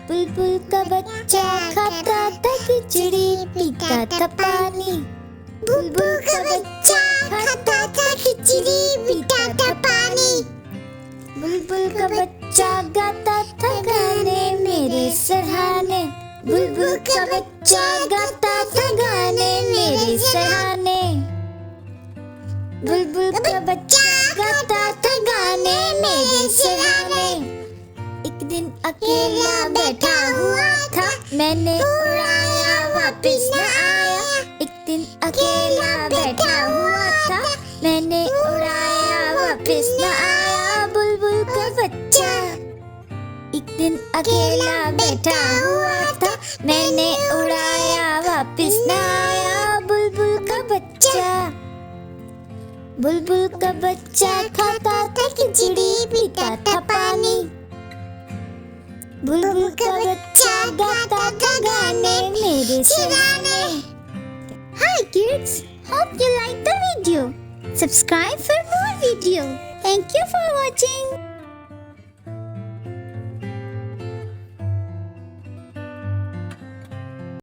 बुलबुल का बच्चा खाता था खिचड़ी, पीता था पानी। बुलबुल का बच्चा खाता था खिचड़ी, पीता था पानी। बुलबुल का बच्चा गाता था गाने मेरे सराहने। बुलबुल का बच्चा गाता था गाने मेरे सराहने। बुलबुल का बच्चा गाता था गाने मेरे सराहने। एक दिन अकेला बैठा हुआ था, मैंने उड़ाया वापस न आया। एक दिन अकेला बैठा हुआ था, मैंने उड़ाया वापस न आया। बुलबुल का बच्चा। एक दिन अकेला बैठा हुआ था, मैंने उड़ाया वापस न आया। बुलबुल का बच्चा। बुलबुल का बच्चा खाता था खिचड़ी, पीता था पानी। बुलबुल का बच्चा गाता था गाने मेरे सराहने। Hi kids, hope you like the video. Subscribe for more video. Thank you for watching.